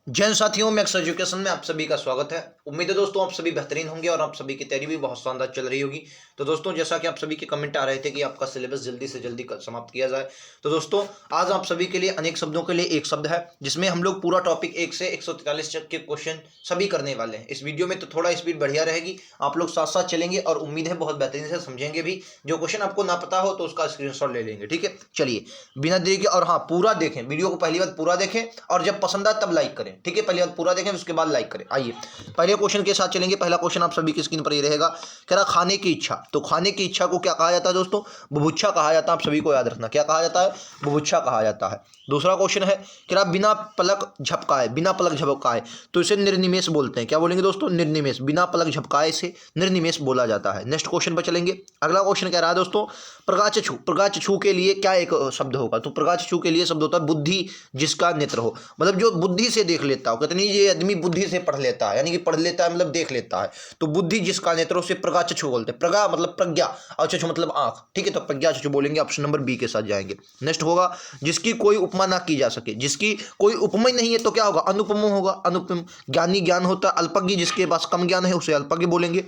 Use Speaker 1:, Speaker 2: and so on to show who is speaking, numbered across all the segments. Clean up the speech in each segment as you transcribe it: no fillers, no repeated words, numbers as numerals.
Speaker 1: जैन साथियों, max education में आप सभी का स्वागत है। उम्मीद है दोस्तों आप सभी बेहतरीन होंगे और आप सभी की तैयारी भी बहुत शानदार चल रही होगी। तो दोस्तों, जैसा कि आप सभी के कमेंट आ रहे थे कि आपका सिलेबस जल्दी से जल्दी समाप्त किया जाए, तो दोस्तों आज आप सभी के लिए अनेक शब्दों के लिए एक शब्द है, जिसमें हम लोग पूरा टॉपिक 1 से 143 तक के क्वेश्चन सभी करने वाले हैं। इस वीडियो में तो थोड़ा स्पीड बढ़िया रहेगी, आप लोग साथ साथ चलेंगे और उम्मीद है बहुत बेहतरीन से समझेंगे भी। जो क्वेश्चन आपको ना पता हो तो उसका स्क्रीनशॉट ले लेंगे, ठीक है। चलिए बिना देरी के, और हाँ, पूरा देखें वीडियो को, पहली बात पूरा देखें और जब पसंद आए तब लाइक करें, ठीक है। पहली बात पूरा देखें, उसके बाद लाइक करें। आइए पहले क्वेश्चन के साथ चलेंगे। पहला क्वेश्चन आप सभी की स्क्रीन पर ये रहेगा, कह रहा खाने की इच्छा। तो खाने की इच्छा को क्या कहा जाता है दोस्तों? बुभुक्षा कहा जाता है। आप सभी को याद रखना, क्या कहा जाता है? बुभुक्षा कहा जाता है। दूसरा क्वेश्चन है, कह रहा बिना पलक झपकाए, बिना पलक झपकाए, तो इसे निर्निमेष बोलते हैं। क्या बोलेंगे दोस्तों? निर्निमेष। बिना पलक झपकाए से निर्निमेष बोला जाता है। नेक्स्ट क्वेश्चन पर चलेंगे। अगला क्वेश्चन कह रहा है दोस्तों, प्रगाचक्षु। प्रगाचक्षु के लिए क्या एक शब्द होगा? तो प्रगाचक्षु के लिए शब्द होता है बुद्धि जिसका नेत्र हो, मतलब जो बुद्धि से देख लेता हो। कहते नहीं ये आदमी बुद्धि से पढ़ लेता है, यानी कि पढ़ लेता है मतलब देख लेता है। तो बुद्धि जिसका नेत्र हो, उसे प्रगाचक्षु बोलते हैं। प्रगा मतलब प्रज्ञा और चक्षु मतलब आंख, ठीक है। तो प्रज्ञाचक्षु बोलेंगे, ऑप्शन नंबर बी के साथ जाएंगे। नेक्स्ट होगा, जिसकी कोई उपमा ना की जा सके। जिसकी कोई उपमा ही नहीं है तो क्या होगा? अनुपम होगा। अनुपम। ज्ञानी ज्ञान होता है, अल्पज्ञ जिसके पास कम ज्ञान है उसे अल्पज्ञ बोलेंगे।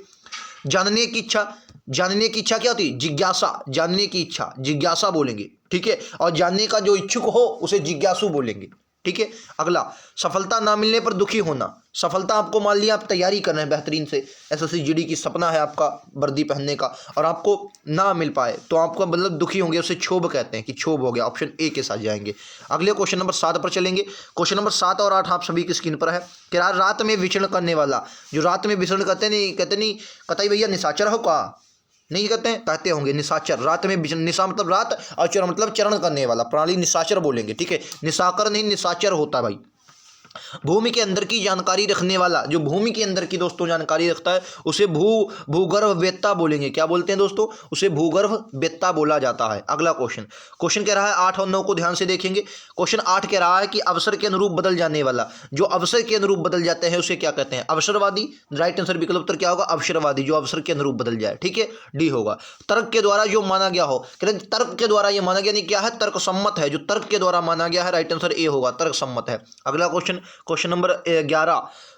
Speaker 1: जानने की इच्छा। जानने की इच्छा क्या होती है? जिज्ञासा। जानने की इच्छा जिज्ञासा बोलेंगे, ठीक है। और जानने का जो इच्छुक हो उसे जिज्ञासु बोलेंगे, ठीक है। अगला, सफलता ना मिलने पर दुखी होना। सफलता आपको मान लिया, आप तैयारी कर रहे हैं बेहतरीन से, एसएससी जीडी की सपना है आपका वर्दी पहनने का, और आपको ना मिल पाए तो आपका मतलब दुखी होंगे, उसे क्षोभ कहते हैं कि क्षोभ हो गया। ऑप्शन ए के साथ जाएंगे। अगले क्वेश्चन नंबर 7 पर चलेंगे। क्वेश्चन नंबर 7 और 8 आप सभी की स्क्रीन पर है कि रात में विचरण करने वाला। जो रात में विचरण करते नहीं, कहते नहीं कतई भैया निशाचर हो का? नहीं कहते हैं? कहते होंगे निशाचर। रात में निशा मतलब रात और चरण मतलब चरण करने वाला, प्रणाली निशाचर बोलेंगे, ठीक है। निशाकर नहीं निशाचर होता है भाई। भूमि के अंदर की जानकारी रखने वाला, जो भूमि के अंदर की दोस्तों जानकारी रखता है उसे भूगर्भ वेत्ता बोलेंगे। क्या बोलते हैं दोस्तों? उसे भूगर्भ वेत्ता बोला जाता है। अगला क्वेश्चन, क्वेश्चन कह रहा है 8 और 9 को ध्यान से देखेंगे। क्वेश्चन 8 कह रहा है कि अवसर के अनुरूप बदल जाने वाला। जो अवसर के अनुरूप बदल जाते हैं उसे क्या कहते हैं? अवसरवादी। राइट आंसर विकल्प उत्तर क्या होगा? अवसरवादी, जो अवसर के अनुरूप बदल जाए, ठीक है। डी होगा। तर्क के द्वारा जो माना गया हो। कहते हैं तर्क के द्वारा ये माना गया नहीं, क्या है? तर्क सम्मत है। जो तर्क के द्वारा माना गया है, राइट आंसर ए होगा, तर्क सम्मत है। अगला question, question number 11।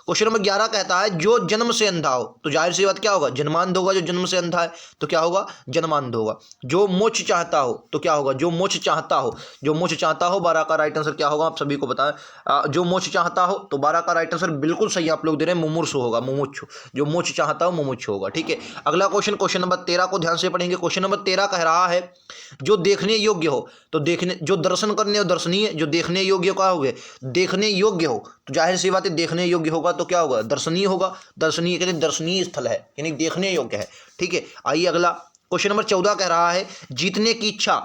Speaker 1: Question number 11 कहता है जो जन्म से अंधा हो। तो जाहिर सी बात क्या होगा? जन्मांध होगा। जो जन्म से अंधा है तो क्या होगा? जन्मांध होगा। जो मोक्ष चाहता हो तो क्या होगा? जो मोक्ष चाहता हो। जो मोक्ष चाहता हो, 12 का राइट आंसर क्या होगा आप सभी को बताएं। जो मोक्ष चाहता हो, तो 12 का राइट आंसर बिल्कुल सही आप लोग दे रहे हैं, मुमुक्षु होगा। मुमुक्षु, जो मोक्ष चाहता हो मुमुक्षु होगा, ठीक है। अगला क्वेश्चन, क्वेश्चन नंबर 13 को ध्यान से पढ़ेंगे। क्वेश्चन नंबर 13 कह रहा है जो देखने योग्य हो। तो देखने, जो दर्शन करने और दर्शनीय, जो देखने योग्य क्या हो गए? देखने योग्य हो। तो जाहिर सी बात है देखने योग्य होगा तो क्या होगा? दर्शनीय होगा। दर्शनीय कहते दर्शनीय स्थल है, यानी देखने योग्य है, ठीक है। आइए अगला क्वेश्चन नंबर 14 कह रहा है जीतने की इच्छा।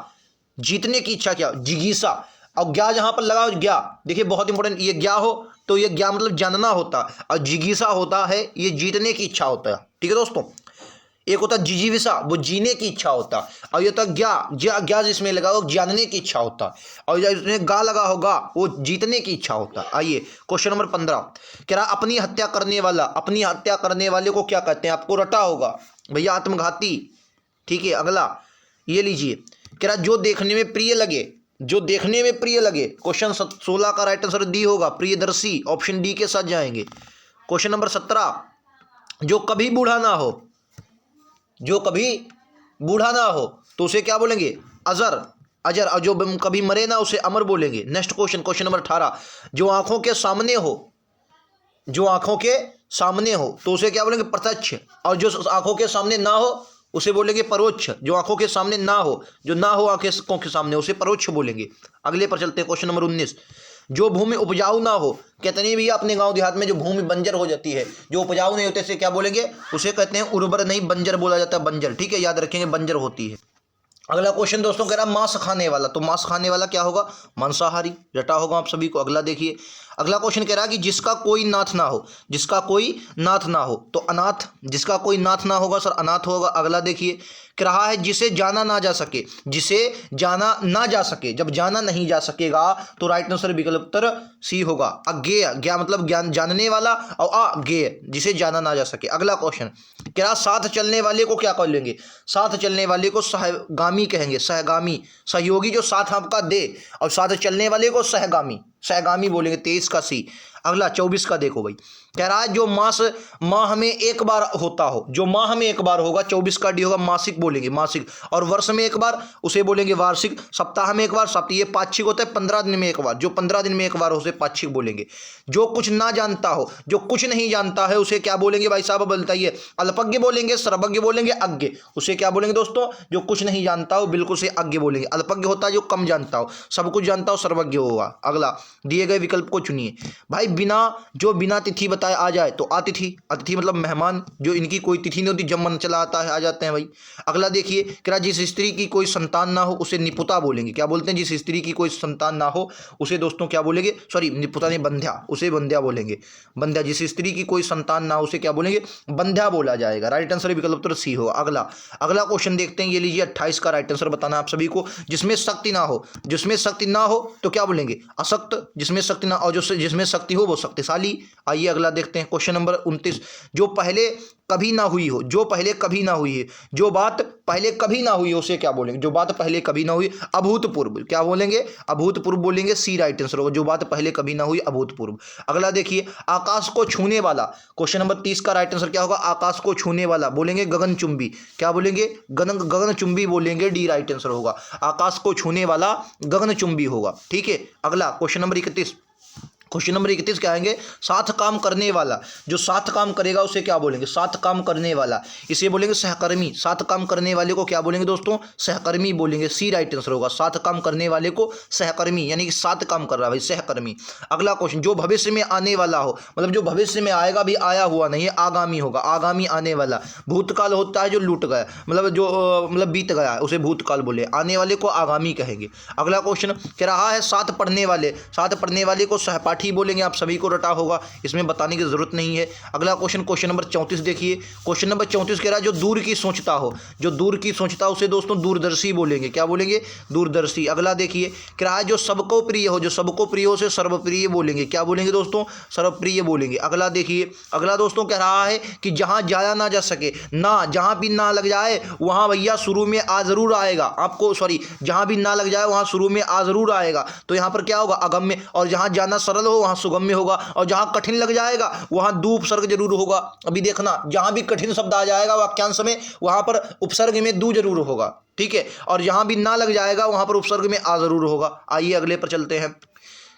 Speaker 1: जीतने की इच्छा क्या? जिज्ञासा। और ज्ञा जहां पर लगा, ज्ञा देखिए बहुत इंपॉर्टेंट, ये ज्ञा हो तो ये ज्ञा मतलब जानना होता है, और जिज्ञासा होता है ये जीतने की इच्छा होता है, ठीक है दोस्तों। एक होता है जिजीविसा, वो जीने की इच्छा होता है, और ये होता है ज्ञा। ज्ञा, ज्ञा जिसमें लगा वो जानने की इच्छा होता है, और जिसमें गा लगा होगा वो जीतने की इच्छा होता है। आइए क्वेश्चन नंबर 15 कह रहा अपनी हत्या करने वाला। अपनी हत्या करने वाले को क्या कहते हैं? आपको रटा होगा भैया, आत्मघाती, ठीक है। अगला ये लीजिए, कह रहा जो देखने में प्रिय लगे। जो देखने में प्रिय लगे। क्वेश्चन 16 का राइट आंसर डी होगा, प्रियदर्शी, ऑप्शन डी के साथ जाएंगे। क्वेश्चन नंबर 17, जो कभी बूढ़ा ना हो। जो कभी बूढ़ा ना हो तो उसे क्या बोलेंगे? अजर, अजर। और जो कभी मरे ना उसे अमर बोलेंगे। नेक्स्ट क्वेश्चन, क्वेश्चन नंबर 18, जो आंखों के सामने हो। जो आंखों के सामने हो तो उसे क्या बोलेंगे? प्रत्यक्ष। और जो आंखों के सामने ना हो उसे बोलेंगे परोक्ष। जो आंखों के सामने ना हो, जो ना हो आंखों के सामने, उसे परोक्ष बोलेंगे। अगले पर चलते हैं, क्वेश्चन नंबर 19, जो भूमि उपजाऊ ना हो। कहते नहीं भैया अपने गांव देहात में जो भूमि बंजर हो जाती है, जो उपजाऊ नहीं होते, से क्या बोलेंगे? उसे कहते हैं उर्वर, नहीं बंजर बोला जाता है, बंजर, ठीक है, याद रखेंगे बंजर होती है। अगला क्वेश्चन दोस्तों कह रहा मांस खाने वाला। तो मांस खाने वाला क्या होगा? मांसाहारी, रटा होगा आप सभी को। अगला देखिए, अगला क्वेश्चन कह रहा है कि जिसका कोई नाथ ना हो। जिसका कोई नाथ ना हो तो अनाथ। जिसका कोई नाथ ना होगा सर अनाथ होगा। अगला देखिए, कह रहा है जिसे जाना ना जा सके। जिसे जाना ना जा सके, जब जाना नहीं जा सकेगा तो राइट आंसर विकल्प उत्तर सी होगा, अज्ञेय। ज्ञा मतलब ज्ञान, जानने वाला, और अज्ञेय जिसे जाना ना जा सके। अगला क्वेश्चन कह रहा साथ चलने वाले को क्या कह लेंगे? साथ चलने वाले को सहगामी कहेंगे। सहगामी, सहयोगी जो साथ आपका दे, और साथ चलने वाले को सहगामी, सहगामी बोलेंगे, 23 का सी। अगला 24 का देखो भाई, कह रहा है जो मास माह में एक बार होता हो, जो माह में एक बार होगा 24 का डी होगा मासिक बोलेंगे मासिक, और वर्ष में एक बार उसे बोलेंगे वार्षिक, सप्ताह में एक बार सप्ताह, ये पाक्षिक होता है 15 दिन में एक बार, जो 15 दिन में एक बार उसे पाक्षिक बोलेंगे। जो कुछ ना जानता हो, जो कुछ नहीं जानता है उसे क्या बोलेंगे भाई साहब बताइए, अल्पज्ञ बोलेंगे, सर्वज्ञ बोलेंगे, अज्ञ, उसे क्या बोलेंगे दोस्तों, जो कुछ नहीं जानता हो बिल्कुल से अज्ञ बोलेंगे। अल्पज्ञ होता है जो कम जानता हो, सब कुछ जानता हो सर्वज्ञ होगा। अगला दिए गए विकल्प को चुनिए भाई, जो बिना तिथि बताए आ जाए तो अतिथि, अतिथि मतलब मेहमान, जो इनकी कोई तिथि नहीं होती जब मन चला आता है आ जाते हैं भाई। अगला देखिए क्या, जिस स्त्री की कोई संतान ना हो उसे निपुता बोलेंगे, क्या बोलते हैं, जिस स्त्री की कोई संतान ना हो उसे दोस्तों क्या बोलेंगे, सॉरी निपुता नहीं बंध्या, उसे बंध्या बोलेंगे, बंध्या, जिस स्त्री की कोई संतान ना हो उसे क्या बोलेंगे, बंध्या बोला जाएगा। राइट आंसर विकल्प उत्तर सी होगा। अगला क्वेश्चन देखते हैं, ये लीजिए 28 का राइट आंसर बताना आप सभी को, जिसमें शक्ति ना हो, जिसमें शक्ति ना हो तो क्या बोलेंगे, अशक्त, जिसमें शक्ति ना, और जो जिसमें शक्ति हो वो शक्तिशाली। आइए अगला देखते हैं क्वेश्चन नंबर 29, जो पहले कभी ना हुई हो, जो पहले कभी ना हुई है, जो बात पहले कभी ना हुई उसे क्या बोलेंगे, जो बात पहले कभी ना हुई, अभूतपूर्व, क्या बोलेंगे, अभूतपूर्व बोलेंगे, सी राइट आंसर होगा, जो बात पहले कभी ना हुई अभूतपूर्व। अगला देखिए, आकाश को छूने वाला, क्वेश्चन नंबर 30 का राइट आंसर क्या होगा, आकाश को छूने वाला बोलेंगे गगनचुंबी, क्या बोलेंगे, गगनचुंबी बोलेंगे, डी राइट आंसर होगा, आकाश को छूने वाला गगनचुंबी होगा। ठीक है, अगला क्वेश्चन नंबर 31, क्वेश्चन नंबर 31 क्या आएंगे, साथ काम करने वाला, जो साथ काम करेगा उसे क्या बोलेंगे, साथ काम करने वाला, इसे बोलेंगे सहकर्मी, साथ काम करने वाले को क्या बोलेंगे दोस्तों, सहकर्मी बोलेंगे, सी राइट आंसर होगा, साथ काम करने वाले को सहकर्मी, यानी कि साथ काम कर रहा है भाई, सहकर्मी। अगला क्वेश्चन, जो भविष्य में आने वाला हो, मतलब जो भविष्य में आएगा भी आया हुआ नहीं है, आगामी होगा, आगामी आने वाला। भूतकाल होता है जो लूट गया, मतलब जो मतलब बीत गया है उसे भूतकाल बोले, आने वाले को आगामी कहेंगे। अगला क्वेश्चन कह रहा है, साथ पढ़ने वाले, साथ पढ़ने वाले को सहपाठी बोलेंगे, आप सभी को रटा होगा, इसमें बताने की जरूरत नहीं है। अगला क्वेश्चन, क्वेश्चन नंबर 34 देखिए, क्वेश्चन नंबर 34 कह रहा है, जो दूर की सोचता हो, जो दूर की सोचता हो उसे दोस्तों दूरदर्शी बोलेंगे, क्या बोलेंगे, दूरदर्शी। अगला देखिए कह रहा है, जो सबको प्रिय हो, जो सबको प्रिय हो उसे सर्वप्रिय बोलेंगे, क्या बोलेंगे दोस्तों, सर्वप्रिय बोलेंगे। अगला देखिए, अगला दोस्तों कह रहा है कि जहां जाया ना जा सके, ना जहां भी ना लग जाए वहां भैया शुरू में आ जरूर आएगा, आपको सॉरी जहां भी ना लग जाए वहां शुरू में आ जरूर आएगा, तो यहां पर क्या होगा, अगम्य, और जहां जाना सरल हो वहां सुगम्य होगा, और जहां कठिन लग जाएगा वहां दो उपसर्ग जरूर होगा। अभी देखना, जहां भी कठिन शब्द आ जाएगा वाक्यांश में वहां पर उपसर्ग में दू जरूर होगा, ठीक है, और जहां भी ना लग जाएगा वहां पर उपसर्ग में आ जरूर होगा। आइए अगले पर चलते हैं,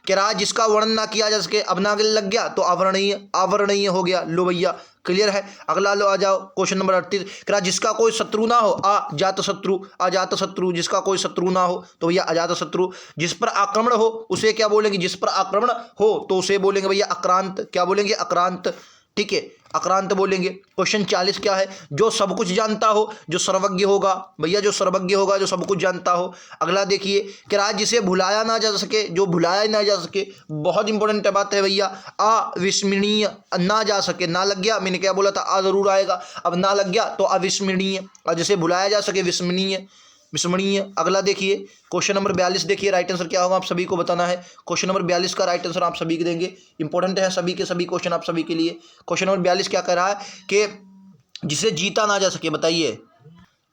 Speaker 1: कह रहा है, जिसका वर्णन ना किया जा सके, अब ना लग गया तो अवर्णनीय, अवर्णनीय हो गया। लो भैया क्लियर है। अगला लो आ जाओ, क्वेश्चन नंबर 38 कह रहा, जिसका कोई शत्रु ना हो, अजात शत्रु, अजात शत्रु, जिसका कोई शत्रु ना हो तो भैया अजात शत्रु। जिस पर आक्रमण हो उसे क्या बोलेंगे, जिस पर आक्रमण हो तो उसे बोलेंगे भैया आक्रांत, क्या बोलेंगे, आक्रांत, ठीक है, आक्रांत बोलेंगे। क्वेश्चन 40 क्या है, जो सब कुछ जानता हो, जो सर्वज्ञ होगा भैया, जो सर्वज्ञ होगा, जो सब कुछ जानता हो। अगला देखिए कह रहा है, जिसे भुलाया ना जा सके, जो भुलाया ना जा सके, बहुत इंपॉर्टेंट बात है भैया, अविस्मरणीय, ना जा सके, ना लग गया, मैंने क्या बोला था, आ जरूर आएगा, अब ना लग गया तो अविस्मरणीय, और जिसे भुलाया जा सके विस्मरणीय, विस्मरणीय। अगला देखिए क्वेश्चन नंबर 42 देखिए, राइट आंसर क्या होगा आप सभी को बताना है। क्वेश्चन नंबर 42 का राइट आंसर आप सभी को देंगे, इंपॉर्टेंट है सभी के सभी क्वेश्चन आप सभी के लिए। क्वेश्चन नंबर 42 क्या कह रहा है कि जिसे जीता ना जा सके, बताइए।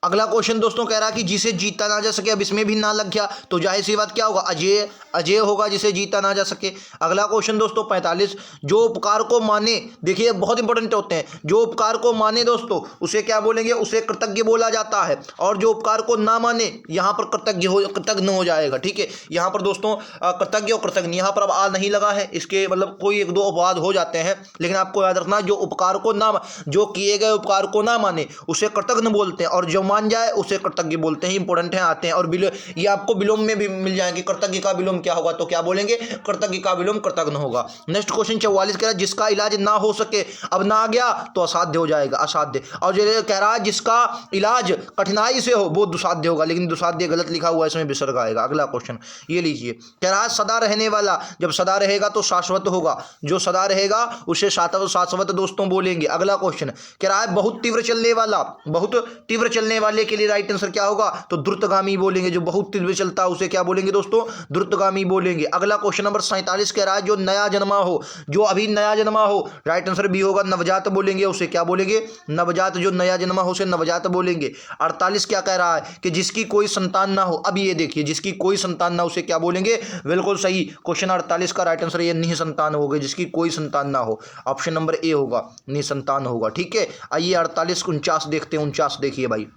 Speaker 1: अगला क्वेश्चन दोस्तों कह रहा है कि जिसे जीता ना जा सके, अब इसमें भी ना लग गया तो जाहिर सी बात क्या होगा, अजय, अजय होगा, जिसे जीता ना जा सके। अगला क्वेश्चन दोस्तों 45, जो उपकार को माने, देखिए बहुत इंपॉर्टेंट होते हैं, जो उपकार को माने दोस्तों उसे क्या बोलेंगे, उसे कृतज्ञ बोला जाता है, और जो उपकार को ना माने यहाँ पर कृतज्ञ हो जाएगा, ठीक है। यहाँ पर दोस्तों कृतज्ञ और कृतज्ञ, यहाँ पर अब आ नहीं लगा है, इसके मतलब कोई एक दो अपवाद हो जाते हैं, लेकिन आपको याद रखना, जो उपकार को ना, जो किए गए उपकार को ना माने उसे कृतज्ञ बोलते हैं, और जो मान जाए उसे कृतज्ञ बोलते हैं। इंपॉर्टेंट है, आते हैं, और ये आपको विलोम में भी मिल जाएंगे, कृतज्ञ का विलोम क्या होगा, तो क्या बोलेंगे, कृतज्ञ का विलोम कृतज्ञ होगा। नेक्स्ट क्वेश्चन 44 कह रहा है, जिसका इलाज ना हो सके, अब ना आ गया तो असाध्य हो जाएगा, असाध्य। और जो कह रहा है जिसका इलाज कठिनाई से हो वो दुसाध्य होगा, लेकिन दुसाध्य गलत लिखा हुआ है, इसमें विसर्ग आएगा। अगला क्वेश्चन ये लीजिए, कह रहा है सदा रहने वाला, जब सदा रहेगा तो शाश्वत होगा, जो सदा रहेगा उसे शाश्वत दोस्तों बोलेंगे। अगला क्वेश्चन कह रहा है बहुत तीव्र चलने वाला, बहुत तीव्र चलने चलने वाले के लिए राइट आंसर क्या होगा, तो द्रुतगामी बोलेंगे। जो बहुत तेज चलता है उसे क्या बोलेंगे दोस्तों, द्रुतगामी बोलेंगे। अगला क्वेश्चन नंबर 47 कह रहा है जो नया जन्मा हो, जो अभी नया जन्मा हो, राइट आंसर बी होगा, नवजात बोलेंगे, उसे क्या बोलेंगे, नवजात। जो नया जन्मा हो उसे नवजात बोलेंगे। 48 क्या कह रहा है कि जिसकी कोई संतान ना हो, अब ये देखिए जिसकी कोई संतान ना हो उसे क्या बोलेंगे, बिल्कुल सही। क्वेश्चन 48 का राइट आंसर ये निसंतान होगा, जिसकी कोई संतान ना हो, ऑप्शन नंबर ए होगा, निसंतान होगा। ठीक है, आइए 48 49 देखते हैं। 49 देखिए भाई,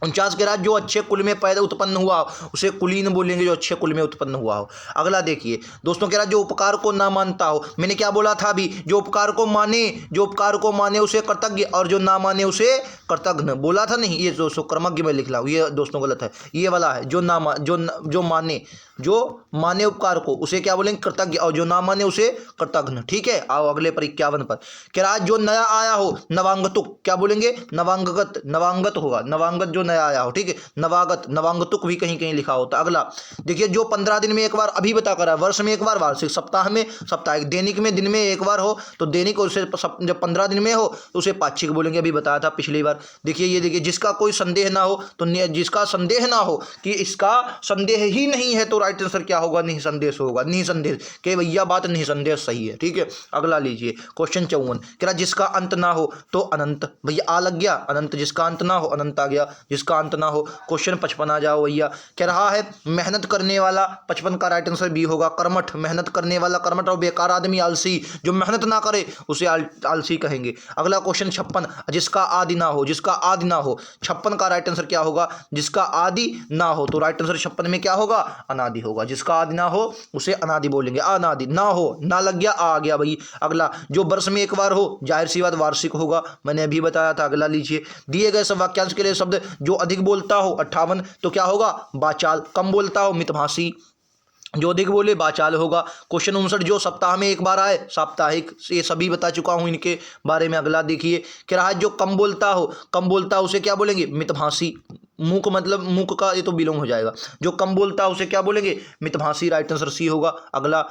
Speaker 1: 49 के बाद जो अच्छे कुल में पैदा उत्पन्न हुआ उसे कुलीन बोलेंगे, जो अच्छे कुल में उत्पन्न हुआ हो। अगला देखिए दोस्तों, कह रहा जो उपकार को ना मानता हो, मैंने क्या बोला था अभी, जो उपकार को माने, जो उपकार को माने उसे कृतज्ञ, और जो ना माने उसे कृतघ्न बोला था नहीं, ये दोस्तों कर्मज्ञ में लिख रहा हूँ, ये दोस्तों गलत है, ये वाला है। जो ना जो माने, जो माने उपकार को उसे क्या बोलेंगे, कृतज्ञ, और जो ना माने उसे कृतघ्न। ठीक है, आओ अगले पर 51 पर कह रहा जो नया आया हो नवांगतुक, क्या बोलेंगे, नवांगत, नवांगत होगा, नवांगत जो नया आया हो। ठीक है, नवागत, नवांगतुक भी कहीं कहीं लिखा होता। अगला देखिए जो 15 दिन में एक बार, अभी बता कर, वर्ष में एक बार वार्षिक, सप्ताह में साप्ताहिक, दैनिक में दिन में एक बार हो तो दैनिक, और उसे जब 15 दिन में हो तो उसे पाक्षिक बोलेंगे, अभी बताया था पिछली बार। देखिए ये देखिए, जिसका कोई संदेह ना हो, तो जिसका संदेह ना हो कि इसका संदेह ही नहीं है, तो राइट आंसर क्या होगा, निसंदेश होगा। निसंदेश के भैया बात निसंदेश सही है। ठीक है, अगला लीजिए क्वेश्चन 54 कह रहा जिसका अंत ना हो तो अनंत, भैया आ लग गया, अनंत, जिसका अंत ना हो अनंत आ गया, जिसका अंत ना हो। क्वेश्चन 55 आ जाओ भैया, कह रहा है मेहनत करने वाला, 55 का राइट आंसर बी होगा, कर्मठ, मेहनत करने वाला कर्मठ, और बेकार आदमी आलसी, जो मेहनत ना करे उसे आलसी कहेंगे। अगला क्वेश्चन 56 जिसका आदि ना हो, जिसका आदि ना हो, 56 का राइट आंसर क्या होगा, जिसका आदि ना हो, तो राइट आंसर 56 में क्या होगा, अनादि होगा। जिसका आदि ना हो उसे अनादि बोलेंगे, अनादि ना हो, ना लग गया, आ गया भाई। अगला जो वर्ष में एक बार हो, जाहिर सी बात वार्षिक होगा, मैंने अभी बताया था। अगला लीजिए दिए गए सब वाक्यांश के लिए शब्द जो अधिक बोलता हो 58, तो क्या होगा, बाचाल, कम बोलता हो मितभाषी, जो अधिक बोले बाचाल होगा। क्वेश्चन 59 जो सप्ताह में एक बार आए साप्ताहिक, ये सभी बता चुका हूं इनके बारे में। अगला देखिए कह रहा है जो कम बोलता हो, कम बोलता हो उसे क्या बोलेंगे, मितभाषी, मूक मतलब मूक का ये तो बिलोंग हो जाएगा, जो कम बोलता है उसे क्या बोलेंगे, मितभाषी, राइट आंसर सी होगा। अगला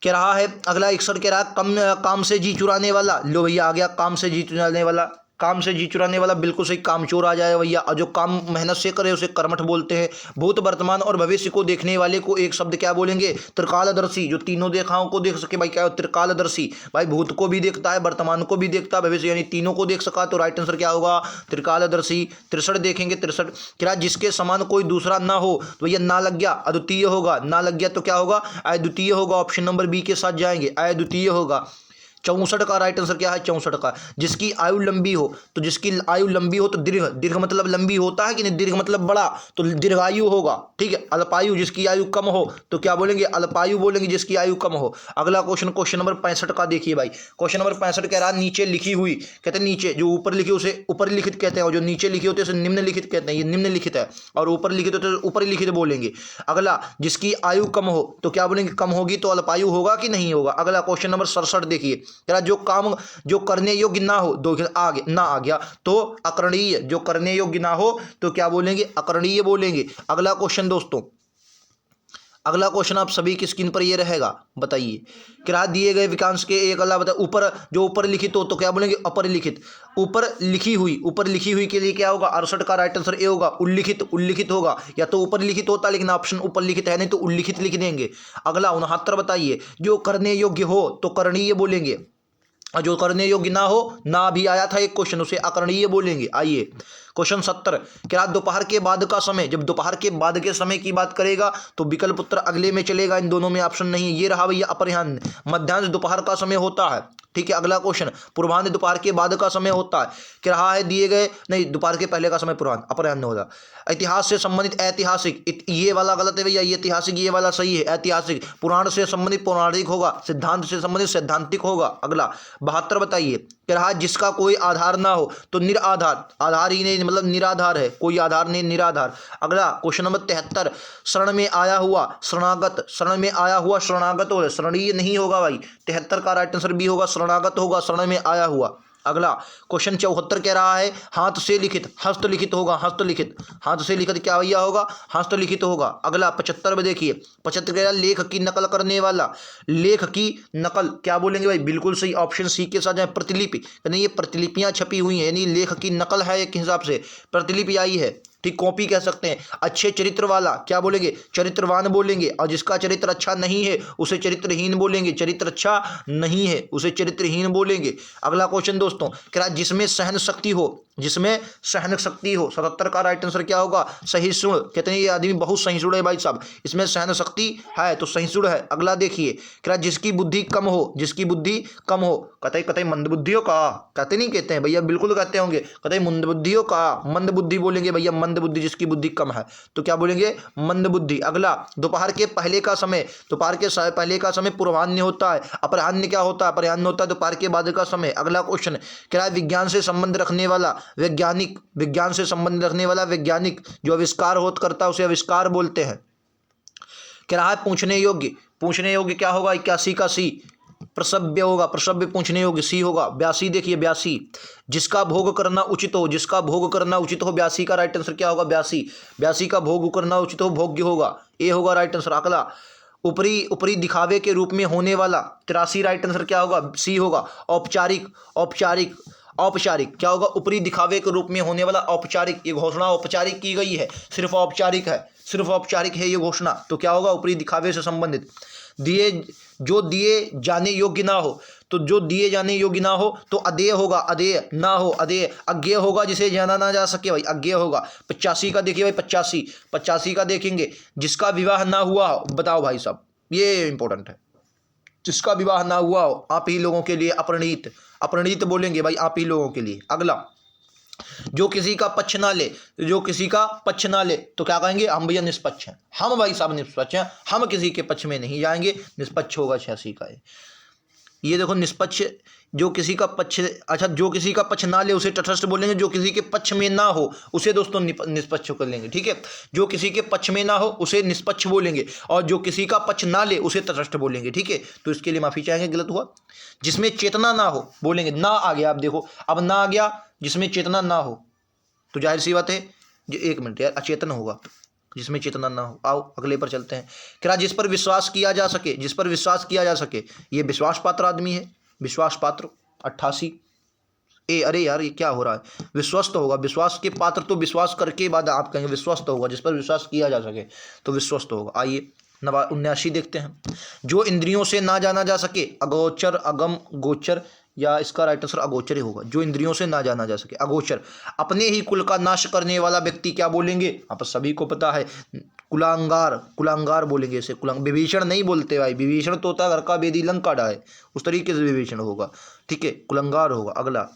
Speaker 1: कह रहा है, अगला 61 कह रहा है कम काम से जी चुराने वाला, लो भैया आ गया, काम से जी चुराने वाला, काम से जी चुराने वाला बिल्कुल सही, कामचोर आ जाए भैया। और जो काम मेहनत से करे उसे कर्मठ बोलते हैं। भूत वर्तमान और भविष्य को देखने वाले को एक शब्द क्या बोलेंगे, त्रिकालदर्शी, जो तीनों देखाओं को देख सके भाई, क्या त्रिकालदर्शी, भाई भूत को भी देखता है, वर्तमान को भी देखता है, भविष्य यानी तीनों को देख सका, तो राइट आंसर क्या होगा, त्रिकालदर्शी। 63 देखेंगे, 63 क्या जिसके समान कोई दूसरा ना हो, तो भैया ना लग गया, अद्वितीय होगा, ना लग गया तो क्या होगा, अद्वितीय होगा, ऑप्शन नंबर बी के साथ जाएंगे, अद्वितीय होगा। 64 का राइट आंसर क्या है, 64 का जिसकी आयु लंबी हो, तो जिसकी आयु लंबी हो तो दीर्घ, दीर्घ मतलब लंबी होता है कि नहीं, दीर्घ मतलब बड़ा, तो दीर्घायु होगा। ठीक है, अल्पायु जिसकी आयु कम हो तो क्या बोलेंगे, अल्पायु बोलेंगे, जिसकी आयु कम हो। अगला क्वेश्चन, क्वेश्चन नंबर 65 का देखिए भाई, क्वेश्चन नंबर 65 कह रहा है नीचे लिखी हुई, कहते हैं नीचे जो ऊपर लिखी उसे ऊपर लिखित कहते हैं, और जो नीचे लिखी होती है उसे निम्नलिखित कहते हैं, ये निम्नलिखित है, और ऊपर लिखित होते हैं ऊपर लिखित बोलेंगे। अगला जिसकी आयु कम हो तो क्या बोलेंगे, कम होगी तो अल्पायु होगा कि नहीं होगा। अगला क्वेश्चन नंबर 67 देखिए, कह रहा जो काम जो करने योग्य ना हो, दो आगे ना आ गया तो अकरणीय, जो करने योग्य ना हो तो क्या बोलेंगे, अकरणीय बोलेंगे। अगला क्वेश्चन दोस्तों, अगला क्वेश्चन आप सभी की स्क्रीन पर ये रहेगा, बताइए क्या दिए गए विकांश के एक अल्लाह बता, ऊपर जो ऊपर लिखित हो तो क्या बोलेंगे, अपर लिखित, ऊपर लिखी हुई, ऊपर लिखी हुई के लिए क्या होगा, 68 का राइट आंसर ए होगा, उल्लिखित, उल्लिखित होगा, या तो ऊपर लिखित होता लेकिन ऑप्शन ऊपर लिखित है नहीं तो उल्लिखित लिख देंगे। अगला 69 बताइए जो करने योग्य हो तो करणीय बोलेंगे, और जो करने योग्य ना हो, ना भी आया था एक क्वेश्चन, उसे अकरणीय बोलेंगे। आइए क्वेश्चन 70 क्या दोपहर के बाद का समय, जब दोपहर के बाद के समय की बात करेगा तो विकल्प उत्तर अगले में चलेगा, इन दोनों में ऑप्शन नहीं है। ये रहा भैया अपराह्न, मध्याह्न दोपहर का समय होता है। ठीक है, अगला क्वेश्चन पूर्वाह्न दोपहर के बाद का समय होता है, क्या रहा है दिए गए, नहीं दोपहर के पहले का समय पूर्वाह्न, अपराह्न होगा। इतिहास से संबंधित ऐतिहासिक, ये वाला गलत है भैया, ये ऐतिहासिक ये वाला सही है, ऐतिहासिक। पुराण से संबंधित पौराणिक होगा, सिद्धांत से संबंधित सैद्धांतिक होगा। अगला 72 बताइए, कह रहा है जिसका कोई आधार ना हो तो निराधार, आधार ही नहीं मतलब निराधार है, कोई आधार नहीं निराधार। अगला क्वेश्चन नंबर 73 शरण में आया हुआ शरणागत, शरण में आया हुआ शरणागत हो, शरणीय नहीं होगा भाई, 73 का राइट आंसर बी होगा, शरणागत होगा, शरण में आया हुआ। अगला क्वेश्चन 74 कह रहा है हाथ से लिखित हस्तलिखित होगा, हस्तलिखित हाथ से लिखित क्या भैया होगा, हस्तलिखित होगा। अगला 75 में देखिए 75 कह रहा है लेख की नकल करने वाला, लेख की नकल क्या बोलेंगे भाई, बिल्कुल सही ऑप्शन सी के साथ जाए प्रतिलिपि, यानी ये प्रतिलिपियां छपी हुई हैं, यानी लेख की नकल है एक हिसाब से, प्रतिलिपि आई है, ठीक, कॉपी कह सकते हैं। अच्छे चरित्र वाला क्या बोलेंगे, चरित्रवान बोलेंगे, और जिसका चरित्र अच्छा नहीं है उसे चरित्रहीन बोलेंगे, चरित्र अच्छा नहीं है उसे चरित्रहीन बोलेंगे। अगला क्वेश्चन दोस्तों क्या, जिसमें सहन शक्ति हो, जिसमें सहन शक्ति हो, 77 का राइट आंसर क्या होगा, सहिष्णु। कहते हैं ये आदमी बहुत सहिष्णु है भाई साहब, इसमें सहन शक्ति है तो सहिष्णु है। अगला देखिए क्या, जिसकी बुद्धि कम हो, जिसकी बुद्धि कम हो, कतई कतई मंदबुद्धियों का, कहते नहीं कहते हैं भैया, बिल्कुल कहते होंगे, कतई मंदबुद्धियों का, मंद बुद्धि बोलेंगे भैया, मंद बुद्धि, जिसकी बुद्धि कम है तो क्या बोलेंगे, मंद बुद्धि। अगला दोपहर के पहले का समय, दोपहर के पहले का समय पूर्वाह्न होता है, अपराह्न क्या होता है, अपराह्न होता है दोपहर के बाद का समय। अगला क्वेश्चन क्या है, विज्ञान से संबंध रखने वाला वैज्ञानिक, विज्ञान से संबंध रखने वाला वैज्ञानिक जो आविष्कार होत करता है उसे आविष्कार बोलते हैं। क्या रहा है, पूछने योग्य, पूछने योग्य क्या होगा, 81 का सी, प्रसव्य होगा, प्रसव्य पूछने योग्य सी होगा। 82 देखिए 82, जिसका भोग करना उचित हो, जिसका भोग करना उचित हो, 82 का राइट आंसर क्या होगा, 82, 82 का भोग करना उचित हो, भोग्य होगा, ए होगा राइट आंसर। अगला ऊपरी ऊपरी दिखावे के रूप में होने वाला, 83 राइट आंसर क्या होगा, सी होगा। औपचारिक, औपचारिक, औपचारिक क्या होगा, ऊपरी दिखावे के रूप में होने वाला औपचारिक, ये घोषणा औपचारिक की गई है, सिर्फ औपचारिक है, सिर्फ औपचारिक है ये घोषणा, तो क्या होगा, ऊपरी दिखावे से संबंधित। दिए, जो दिए जाने योग्य ना हो, तो जो दिए जाने योग्य ना हो तो अदेय होगा, अदेय ना हो, अदेय। अज्ञेय होगा जिसे जाना ना जा सके भाई, अज्ञेय होगा। 85 का देखिए भाई, 85, 85 का देखेंगे, जिसका विवाह ना हुआ हो, बताओ भाई साहब, ये इंपॉर्टेंट है, जिसका विवाह ना हुआ हो, आप ही लोगों के लिए अपरिणीत, अपरिणीत बोलेंगे भाई, आप ही लोगों के लिए। अगला, जो किसी का पक्ष ना ले, जो किसी का पक्ष ना ले तो क्या कहेंगे, हम भैया निष्पक्ष हैं, हम भाई साहब निष्पक्ष हैं, हम किसी के पक्ष में नहीं जाएंगे, निष्पक्ष होगा 86 का है। ये देखो निष्पक्ष, जो किसी का पक्ष, अच्छा जो किसी का पक्ष ना ले उसे तटस्थ बोलेंगे, जो किसी के पक्ष में ना हो उसे दोस्तों निष्पक्ष कर लेंगे, ठीक है। जो किसी के पक्ष में ना हो उसे निष्पक्ष बोलेंगे, और जो किसी का पक्ष ना ले उसे तटस्थ बोलेंगे, ठीक है। तो इसके लिए माफी चाहेंगे, गलत हुआ। जिसमें चेतना ना हो बोलेंगे, ना आ गया, आप देखो अब ना आ गया, जिसमें चेतना ना हो तो जाहिर सी बात है, जो एक मिनट यार, अचेतन होगा, जिसमें चेतना ना हो। आओ अगले पर चलते हैं। क्या, जिस पर विश्वास किया जा सके, जिस पर विश्वास किया जा सके, ये विश्वास पात्र आदमी है, विश्वास पात्र। 88 ए, अरे यार ये क्या हो रहा है, विश्वस्त होगा, विश्वास के पात्र तो विश्वास करके बाद आप कहेंगे विश्वस्त होगा, जिस पर विश्वास किया जा सके तो विश्वस्त होगा। आइए 79 देखते हैं। जो इंद्रियों से ना जाना जा सके, अगोचर, अगम, गोचर, या इसका राइट आंसर अगोचर ही होगा, जो इंद्रियों से ना जाना जा सके, अगोचर। अपने ही कुल का नाश करने वाला व्यक्ति क्या बोलेंगे, आप सभी को पता है, कुलांगार, कुलांगार बोलेंगे इसे, कुलांग। विभीषण नहीं बोलते भाई, विभीषण तोता घर का बेदी लंका डाहे, उस तरीके से विभीषण होगा, ठीक है, कुलंगार होगा। अगला,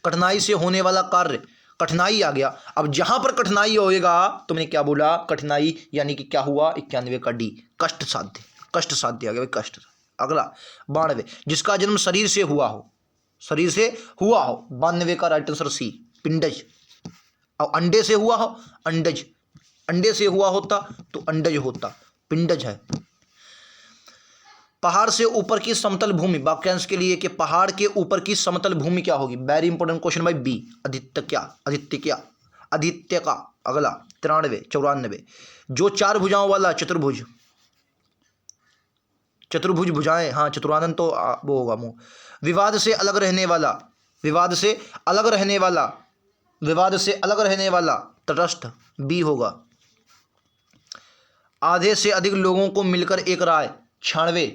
Speaker 1: कठिनाई से होने वाला कार्य, कठिनाई आ गया, अब जहां पर कठिनाई होएगा, तुमने क्या बोला, कठिनाई यानी कि क्या हुआ, 91 का डी, कष्ट साध्य, कष्ट साध्य आ गया भाई, कष्ट। अगला 92, जिसका जन्म शरीर से हुआ हो, शरीर से हुआ हो, 92 का राइट आंसर सी, पिंडज। और अंडे से हुआ हो, अंडज, अंडे से हुआ होता तो अंडज होता, पिंडज है। पहाड़ से ऊपर की समतल भूमि, वाक्यांश के लिए कि पहाड़ के ऊपर की समतल भूमि क्या होगी, वेरी इंपॉर्टेंट क्वेश्चन भाई, बी, आदित्य क्या, आदित्य क्या, आदित्य का। अगला 93, 94, जो 4 भुजाओं वाला चतुर्भुज, चतुर्भुज भुजाएं, हाँ चतुरानंद तो वो होगा मुंह। विवाद से अलग रहने वाला, विवाद से अलग रहने वाला, विवाद से अलग रहने वाला, तटस्थ, बी होगा। आधे से अधिक लोगों को मिलकर एक राय, 96,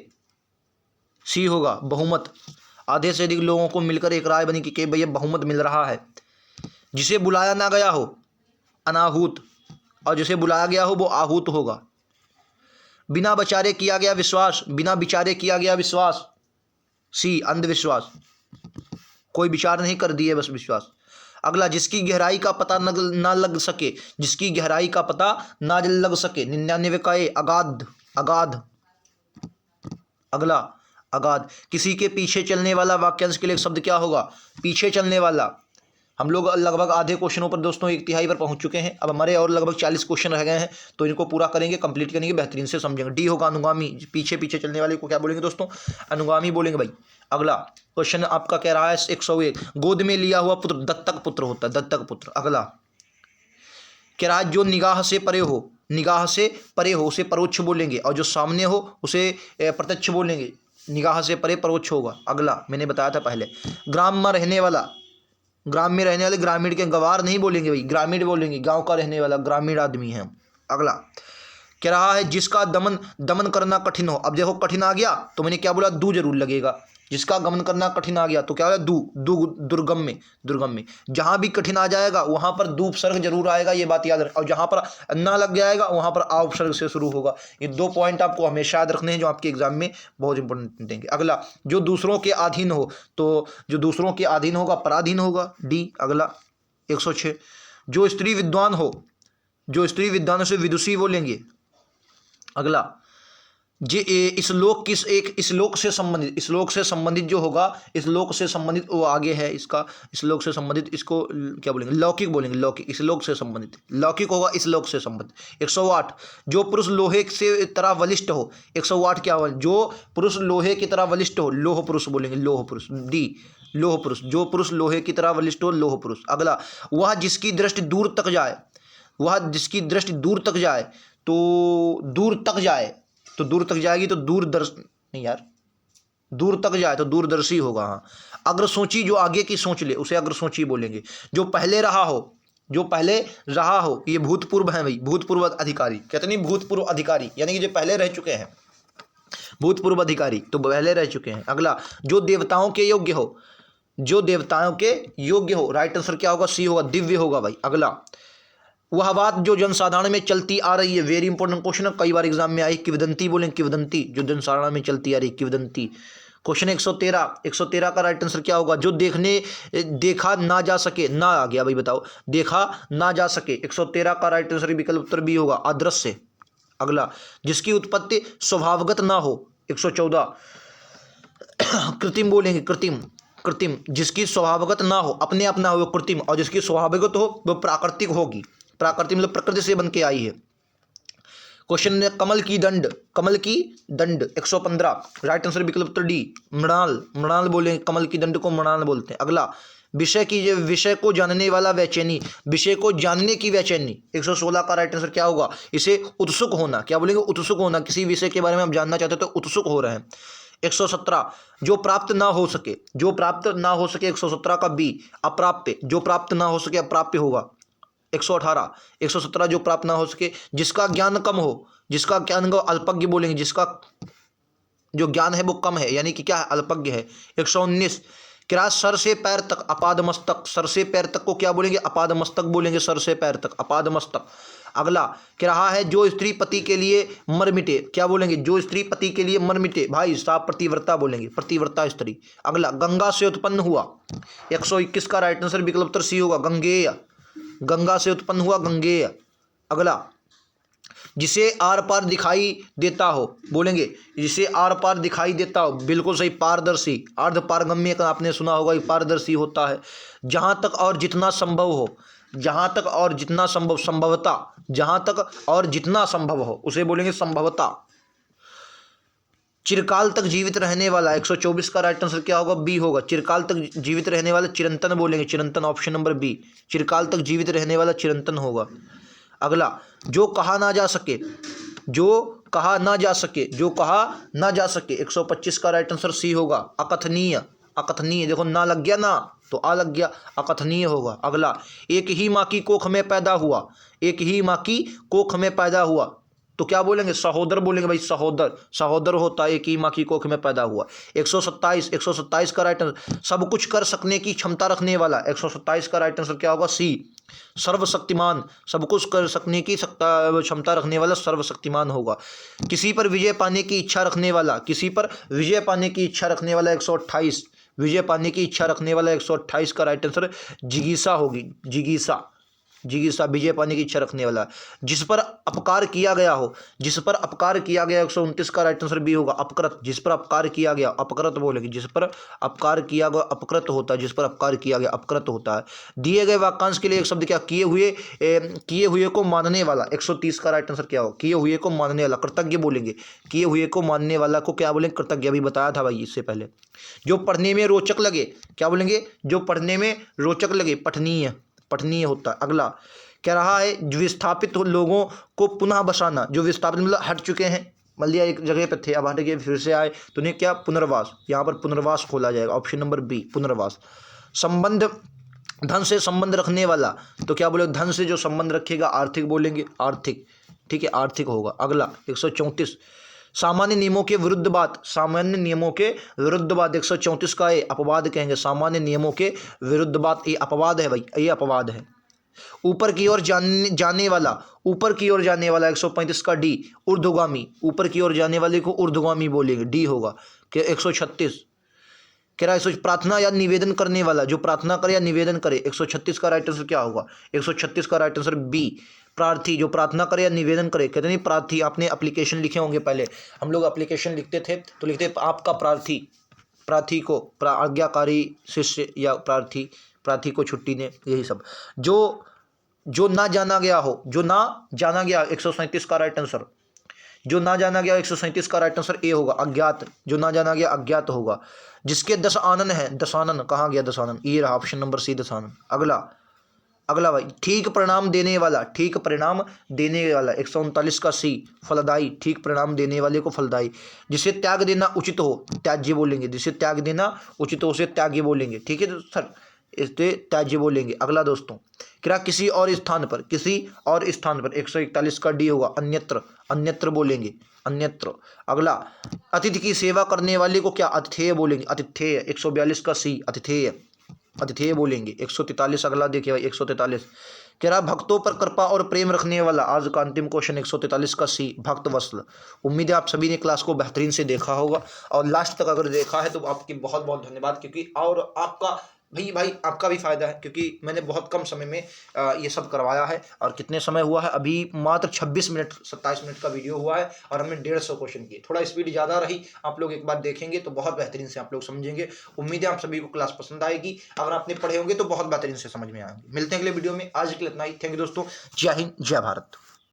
Speaker 1: सी होगा, बहुमत। आधे से अधिक लोगों को मिलकर एक राय बनी कि भैया बहुमत मिल रहा है। जिसे बुलाया ना गया हो, अनाहूत, और जिसे बुलाया गया हो वो आहूत होगा। बिना विचारे किया गया विश्वास, बिना विचारे किया गया विश्वास, सी, अंधविश्वास, कोई विचार नहीं कर दिए बस विश्वास। अगला, जिसकी गहराई का पता ना लग सके, जिसकी गहराई का पता ना लग सके, 99 का ए, अगाध, अगाध। अगला, अगाध, किसी के पीछे चलने वाला, वाक्यांश के लिए शब्द क्या होगा, पीछे चलने वाला, हम लोग लगभग आधे क्वेश्चनों पर दोस्तों 1/3 पर पहुंच चुके हैं। अब हमारे और लगभग 40 क्वेश्चन रह गए हैं, तो इनको पूरा करेंगे, कंप्लीट करेंगे, बेहतरीन से समझेंगे। डी होगा अनुगामी, पीछे पीछे चलने वाले को क्या बोलेंगे दोस्तों? अनुगामी बोलेंगे भाई। अगला क्वेश्चन आपका कह रहा है 101, गोद में लिया हुआ पुत्र दत्तक पुत्र होता है, दत्तक पुत्र। अगला कह रहा है जो निगाह से परे हो, निगाह से परे हो उसे परोक्ष बोलेंगे, और जो सामने हो उसे प्रत्यक्ष बोलेंगे। निगाह से परे परोक्ष होगा। अगला मैंने बताया था पहले, ग्राम में रहने वाला, ग्राम में रहने वाले, ग्रामीण के गवार नहीं बोलेंगे भाई, ग्रामीण बोलेंगे, गांव का रहने वाला, ग्रामीण आदमी है। अगला कह रहा है जिसका दमन करना कठिन हो। अब देखो कठिन आ गया तो मैंने क्या बोला? दू जरूर लगेगा। जिसका गमन करना कठिन आ गया तो क्या होगा? दुर्गम में, दुर्गम में। जहां भी कठिन आ जाएगा वहां पर दू उपसर्ग जरूर आएगा, ये बात याद रख। और जहां पर ना लग जाएगा वहां पर आ उपसर्ग से शुरू होगा। ये 2 पॉइंट आपको हमेशा याद रखने हैं, जो आपके एग्जाम में बहुत इंपॉर्टेंट देंगे। अगला जो दूसरों के अधीन हो, तो जो दूसरों के अधीन होगा पराधीन होगा, डी। अगला 106, जो स्त्री विद्वान हो, जो स्त्री विद्वान से विदुषी बोलेंगे। अगला जे इस लोक किस एक इस लोक से संबंधित, इस लोक से संबंधित जो होगा, इस लोक से संबंधित वो आगे है इसका, इस लोक से संबंधित, इसको क्या बोलेंगे? लौकिक बोलेंगे, लौकिक। इस लोक से संबंधित, लौकिक होगा इस लोक से संबंधित। 108, जो पुरुष लोहे से तरह बलिष्ठ हो। 108 क्या होगा? जो पुरुष लोहे की तरह बलिष्ठ हो, लोह पुरुष बोलेंगे, लोह पुरुष, डी। लोह पुरुष, जो पुरुष लोहे की तरह बलिष्ठ हो, लोह पुरुष। अगला वह जिसकी दृष्टि दूर तक जाए, वह जिसकी दृष्टि दूर तक जाए, तो दूर तक जाए, तो दूर तक जाएगी तो दूरदर्श नहीं यार, दूर तक जाए तो दूरदर्शी होगा। हाँ, अग्रसोची, जो आगे की सोच ले उसे अग्रसोची बोलेंगे। जो पहले रहा हो, जो पहले रहा हो, ये भूतपूर्व है भाई, भूतपूर्व अधिकारी। कहते नहीं भूतपूर्व अधिकारी, यानी कि जो पहले रह चुके हैं, भूतपूर्व अधिकारी तो पहले रह चुके हैं। अगला जो देवताओं के योग्य हो, जो देवताओं के योग्य हो, राइट आंसर क्या होगा? सी होगा, दिव्य होगा भाई। अगला वह बात जो जनसाधारण में चलती आ रही है, वेरी इंपॉर्टेंट क्वेश्चन है, कई बार एग्जाम में आई। किवदंती बोलेंगे, किवदंती, जो जनसाधारण में चलती आ रही, किवदंती। क्वेश्चन 113, 113 का राइट आंसर क्या होगा? जो देखा ना जा सके, ना आ गया भाई, बताओ, देखा ना जा सके। 113 का राइट आंसर विकल्प उत्तर बी होगा, अदृश्य। अगला जिसकी उत्पत्ति स्वभावगत ना हो। 114 कृत्रिम बोलेंगे, कृत्रिम, कृत्रिम, जिसकी स्वभावगत ना हो, अपने आप ना हो, कृत्रिम। और जिसकी स्वभावगत हो वो प्राकृतिक होगी, प्राकृतिक मतलब प्रकृति से बन के आई है। क्वेश्चन है कमल की दंड, कमल की दंड। 115 राइट आंसर विकल्प उत्तर डी, मृणाल, मृणाल बोलेंगे, कमल की दंड को मृणाल बोलते हैं। अगला विषय को जानने वाला बेचैनी, विषय को जानने की बेचैनी। 116 का राइट आंसर क्या होगा? इसे उत्सुक होना, क्या बोलेंगे? उत्सुक होना, किसी विषय के बारे में आप जानना चाहते हो तो उत्सुक हो रहे हैं। 117 जो प्राप्त ना हो सके, जो प्राप्त ना हो सके। 117 का बी, अप्राप्य, जो प्राप्त ना हो सके अप्राप्य होगा। 118 117 जो प्राप्त ना हो सके। जिसका ज्ञान कम हो, जिसका ज्ञान को अल्पज्ञ बोलेंगे, जिसका जो ज्ञान है वो कम है, यानी कि क्या है? अल्पज्ञ है। 119 क्या सर से पैर तक, अपाद मस्तक, सर से पैर तक को क्या बोलेंगे? अपाद मस्तक बोलेंगे, सर से पैर तक, अपाद मस्तक। अगला कह रहा है जो स्त्री पति के लिए मर मिटे, क्या बोलेंगे? जो स्त्री पति के लिए मर मिटे, भाई साहब प्रतिव्रता बोलेंगे, प्रतिव्रता स्त्री। अगला गंगा से उत्पन्न हुआ। 121 का राइट आंसर विकल्प उत्तर सी होगा, गंगेय, गंगा से उत्पन्न हुआ, गंगेय। अगला जिसे आर पार दिखाई देता हो, बोलेंगे जिसे आर पार दिखाई देता हो, बिल्कुल सही, पारदर्शी। अर्ध पारगम्य का आपने सुना होगा, पारदर्शी होता है। जहां तक और जितना संभव हो, जहां तक और जितना संभव, संभवता, जहां तक और जितना संभव हो उसे बोलेंगे संभवता। चिरकाल तक जीवित रहने वाला। 124 का राइट आंसर क्या होगा? बी होगा, चिरकाल तक जीवित रहने वाला चिरंतन बोलेंगे, चिरंतन, ऑप्शन नंबर बी, चिरकाल तक जीवित रहने वाला चिरंतन होगा। अगला जो कहा ना जा सके, जो कहा ना जा सके, जो कहा ना जा सके। 125 का राइट आंसर सी होगा, अकथनीय, अकथनीय। देखो ना लग गया, ना तो आ लग गया, अकथनीय होगा। अगला एक ही माँ की कोख में पैदा हुआ, एक ही माँ की कोख में पैदा हुआ तो क्या बोलेंगे? सहोदर बोलेंगे भाई, सहोदर, सहोदर होता है, एक ही माँ की कोख में पैदा हुआ। 127 का राइट आंसर सब कुछ कर सकने की क्षमता रखने वाला। 127 का राइट आंसर क्या होगा? सी, सर्वशक्तिमान, सब कुछ कर सकने की क्षमता रखने वाला सर्वशक्तिमान होगा। किसी पर विजय पाने की इच्छा रखने वाला, किसी पर विजय पाने की इच्छा रखने वाला। 128 विजय पाने की इच्छा रखने वाला। 128 का राइट आंसर जिगीसा होगी, जिगीसा, जिज्ञासा विजय पाने की इच्छा रखने वाला। जिस पर अपकार किया गया हो, जिस पर अपकार किया गया, 129 का राइट आंसर बी होगा अपकृत। जिस पर अपकार किया गया अपकृत बोलेंगे, जिस पर अपकार किया गया अपकृत होता है, जिस पर अपकार किया गया अपकृत होता है। दिए गए वाक्यांश के लिए एक शब्द क्या, किए हुए को मानने वाला। 130 का राइट आंसर क्या हो, किए हुए को मानने वाला, कृतज्ञ बोलेंगे। किए हुए को मानने वाला को क्या बोलेंगे, कृतज्ञ। अभी बताया था भाई इससे पहले। जो पढ़ने में रोचक लगे, क्या बोलेंगे, जो पढ़ने में रोचक लगे, पठनीय, पठनीय होता है। अगला कह रहा है विस्थापित लोगों को पुनः बसाना। जो विस्थापित मतलब हट चुके हैं, मान लिया एक जगह पे थे, अब हट गए फिर से आए, तो उन्हें क्या, पुनर्वास। यहाँ पर पुनर्वास खोला जाएगा, ऑप्शन नंबर बी पुनर्वास। संबंध, धन से संबंध रखने वाला, तो क्या बोले, धन से जो संबंध रखेगा आर्थिक बोलेंगे, आर्थिक, ठीक है, आर्थिक होगा। अगला 134 सामान्य नियमों के विरुद्ध बात, सामान्य नियमों के विरुद्ध बात। 134 का ये अपवाद कहेंगे, सामान्य नियमों के विरुद्ध बात, ये अपवाद है भाई, ये अपवाद है। ऊपर की ओर जाने वाला, ऊपर की ओर जाने वाला। 135 का डी ऊर्ध्वगामी, ऊपर की ओर जाने वाले को ऊर्ध्वगामी बोलेंगे, डी होगा। कि 136 कह रहा है प्रार्थना या निवेदन करने वाला, जो प्रार्थना करे या निवेदन करे। 136 का राइट आंसर क्या होगा, 136 का राइट आंसर बी प्रार्थी, जो प्रार्थना करे या निवेदन करे। कहते नहीं प्रार्थी, आपने एप्लीकेशन लिखे होंगे, पहले हम लोग एप्लीकेशन लिखते थे तो लिखते आपका प्रार्थी, प्रार्थी को आज्ञाकारी शिष्य या प्रार्थी, प्रार्थी को छुट्टी ने, यही सब। जो ना जाना गया हो, जो ना जाना गया, 137 का राइट आंसर, जो ना जाना गया 137 का राइट आंसर ए होगा, अज्ञात। जो ना जाना गया अज्ञात होगा। जिसके 10 आनन है, दशानन कहाँ गया, दशानन, ये रहा ऑप्शन नंबर सी दशानन। अगला भाई ठीक परिणाम देने वाला, ठीक परिणाम देने वाला। 139 का सी फलदायी, ठीक परिणाम देने वाले को फलदायी। जिसे त्याग देना उचित हो, त्याज्य बोलेंगे। जिसे त्याग देना उचित हो उसे त्याग्य बोलेंगे, ठीक है सर, इससे त्याज्य बोलेंगे। अगला दोस्तों, क्या किसी और स्थान पर, किसी और स्थान पर। 141 का डी होगा अन्यत्र, अन्यत्र बोलेंगे, अन्यत्र। अगला अतिथि की सेवा करने वाले को क्या, अतिथेय बोलेंगे, अतिथेय। 142 का सी अतिथेय, अतिथेय बोलेंगे। 143 अगला देखिए भाई, 143 कह रहा भक्तों पर कृपा और प्रेम रखने वाला। आज का अंतिम क्वेश्चन 143 का सी भक्त वत्सल। उम्मीद है आप सभी ने क्लास को बेहतरीन से देखा होगा, और लास्ट तक अगर देखा है तो आपकी बहुत बहुत धन्यवाद, क्योंकि और आपका भाई आपका भी फायदा है, क्योंकि मैंने बहुत कम समय में ये सब करवाया है। और कितने समय हुआ है, अभी मात्र 26 मिनट 27 मिनट का वीडियो हुआ है, और हमने 150 क्वेश्चन किए। थोड़ा स्पीड ज़्यादा रही, आप लोग एक बार देखेंगे तो बहुत बेहतरीन से आप लोग समझेंगे। उम्मीद है आप सभी को क्लास पसंद आएगी, अगर आपने पढ़े होंगे तो बहुत बेहतरीन से समझ में आएंगे। मिलते हैं अगले वीडियो में, आज के लिए इतना ही। थैंक यू दोस्तों, जय हिंद जय भारत।